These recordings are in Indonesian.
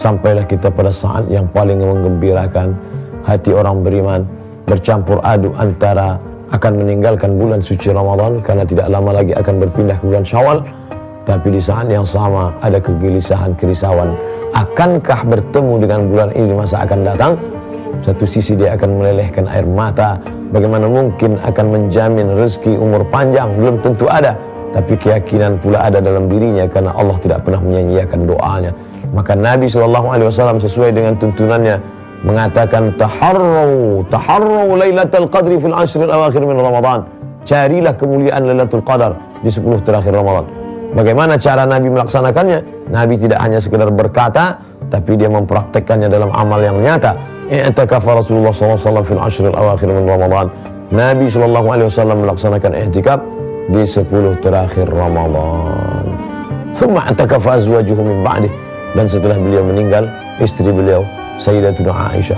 sampailah kita pada saat yang paling menggembirakan hati orang beriman, bercampur aduk antara akan meninggalkan bulan suci Ramadan karena tidak lama lagi akan berpindah ke bulan Syawal, tapi di saat yang sama ada kegelisahan, kerisauan, akankah bertemu dengan bulan ini di masa akan datang? Satu sisi dia akan melelehkan air mata, bagaimana mungkin akan menjamin rezeki umur panjang, belum tentu ada, tapi keyakinan pula ada dalam dirinya karena Allah tidak pernah menyanyiakan doanya. Maka Nabi SAW sesuai dengan tuntunannya mengatakan taharru lailatul qadri fil ashril awakhir min Ramadan. Carilah kemuliaan Lailatul Qadar di 10 terakhir Ramadan. Bagaimana cara Nabi melaksanakannya? Nabi tidak hanya sekedar berkata, tapi dia mempraktekkannya dalam amal yang nyata. I'takafa Rasulullah SAW fil ashril awakhir min Ramadan. Nabi SAW melaksanakan i'tikaf di 10 terakhir Ramadan. Thumma i'takafa azwajuhu min ba'dih. Dan setelah beliau meninggal, istri beliau Sayyidatuna Aisyah,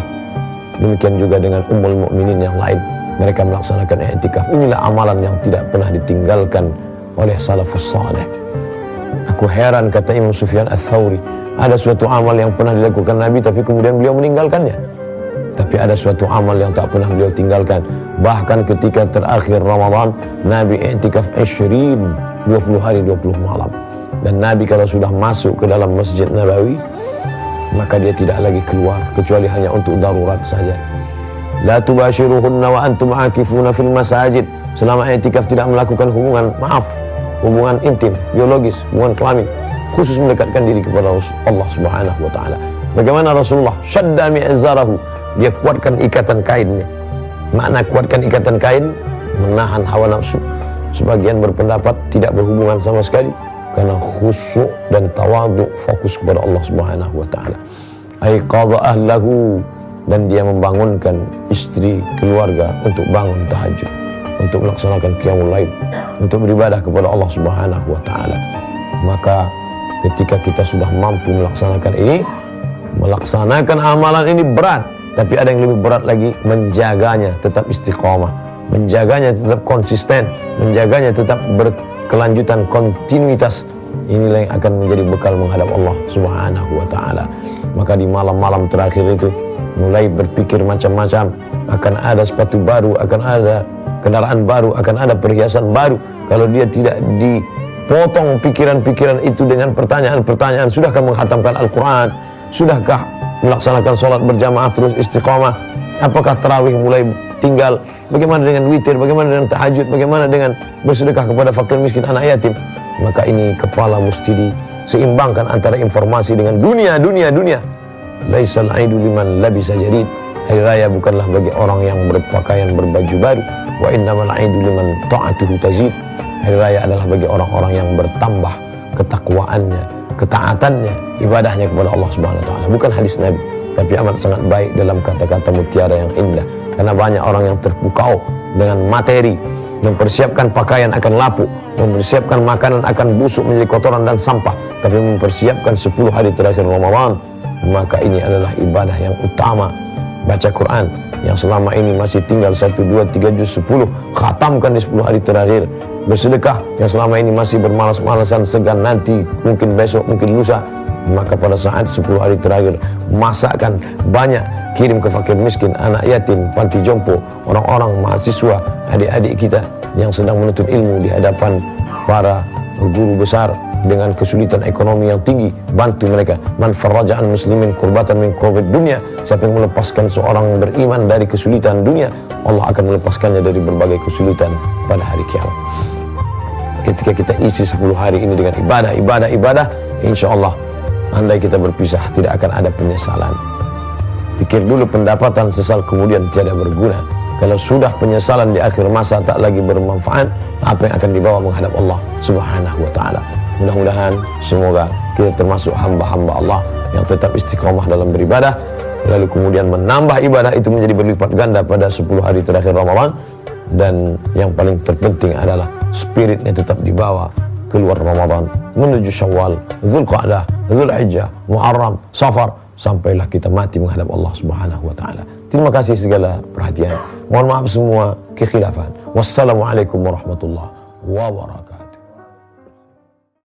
demikian juga dengan Ummul Mukminin yang lain, mereka melaksanakan i'tikaf. Inilah amalan yang tidak pernah ditinggalkan oleh salafus saleh. Aku heran, kata Imam Sufyan Ats-Tsauri, ada suatu amal yang pernah dilakukan Nabi tapi kemudian beliau meninggalkannya. Tapi ada suatu amal yang tak pernah beliau tinggalkan. Bahkan ketika terakhir Ramadan, Nabi i'tikaf 20 hari 20 malam. Dan Nabi kalau sudah masuk ke dalam Masjid Nabawi, maka dia tidak lagi keluar kecuali hanya untuk darurat saja. La tubashiruhunna wa antum aakifuna fil masajid. Selama i'tikaf tidak melakukan hubungan intim, biologis, hubungan kelamin, khusus mendekatkan diri kepada Allah Subhanahu wa taala. Bagaimana Rasulullah? Syadda mi'zarahu, dia kuatkan ikatan kainnya. Makna kuatkan ikatan kain, menahan hawa nafsu. Sebagian berpendapat tidak berhubungan sama sekali karena khusyuk dan tawadhu, fokus kepada Allah Subhanahu wa taala. Aiqadha ahlahu, dan dia membangunkan istri, keluarga untuk bangun tahajud, untuk melaksanakan qiyamul lail, untuk beribadah kepada Allah Subhanahu wa taala. Maka ketika kita sudah mampu melaksanakan ini, melaksanakan amalan ini berat, tapi ada yang lebih berat lagi, menjaganya tetap istiqamah, menjaganya tetap konsisten, menjaganya tetap berkelanjutan, kontinuitas. Inilah yang akan menjadi bekal menghadap Allah Subhanahu wa taala. Maka di malam-malam terakhir itu mulai berpikir macam-macam, akan ada sepatu baru, akan ada kendaraan baru, akan ada perhiasan baru. Kalau dia tidak dipotong pikiran-pikiran itu dengan pertanyaan-pertanyaan, sudahkah menghatamkan Al-Quran, sudahkah melaksanakan sholat berjamaah terus istiqamah, apakah tarawih mulai tinggal, bagaimana dengan witir, bagaimana dengan tahajud, bagaimana dengan bersedekah kepada fakir miskin, anak yatim. Maka ini kepala mesti diseimbangkan antara informasi dengan dunia. Laisal aidu liman labisa jadid. Hari raya bukanlah bagi orang yang berpakaian berbaju baru. Wa innamal aidu liman ta'atuhu tazid. Hari raya adalah bagi orang-orang yang bertambah ketakwaannya, ketaatannya, ibadahnya kepada Allah Subhanahu wa taala. Bukan hadis Nabi, tapi amat sangat baik dalam kata-kata mutiara yang indah. Karena banyak orang yang terpukau dengan materi, mempersiapkan pakaian akan lapuk, mempersiapkan makanan akan busuk menjadi kotoran dan sampah, tapi mempersiapkan 10 hari terakhir Ramadan, maka ini adalah ibadah yang utama. Baca Quran yang selama ini masih tinggal 1, 2, 3 juz 10, khatamkan di 10 hari terakhir. Bersedekah yang selama ini masih bermalas-malasan, segan nanti, mungkin besok, mungkin lusa, maka pada saat 10 hari terakhir masakkan banyak, kirim ke fakir miskin, anak yatim, panti jompo, orang-orang mahasiswa, adik-adik kita yang sedang menuntut ilmu di hadapan para guru besar dengan kesulitan ekonomi yang tinggi, bantu mereka. Man farraja'an muslimin kurbatan min kurbat dunia, siapa yang melepaskan seorang beriman dari kesulitan dunia, Allah akan melepaskannya dari berbagai kesulitan pada hari kiamat. Ketika kita isi 10 hari ini dengan ibadah, insya Allah andai kita berpisah tidak akan ada penyesalan. Pikir dulu pendapatan sesal kemudian tiada berguna. Kalau sudah penyesalan di akhir masa tak lagi bermanfaat, apa yang akan dibawa menghadap Allah Subhanahu wa taala. Mudah-mudahan semoga kita termasuk hamba-hamba Allah yang tetap istiqomah dalam beribadah, lalu kemudian menambah ibadah itu menjadi berlipat ganda pada 10 hari terakhir Ramadan. Dan yang paling terpenting adalah spiritnya tetap dibawa keluar Ramadan menuju Syawal, Dzulqa'dah, Dzulhijjah, Muharram, Safar, sampailah kita mati menghadap Allah Subhanahu wa taala. Terima kasih segala perhatian. Mohon maaf semua kekhilafan. Wassalamualaikum warahmatullahi wabarakatuh.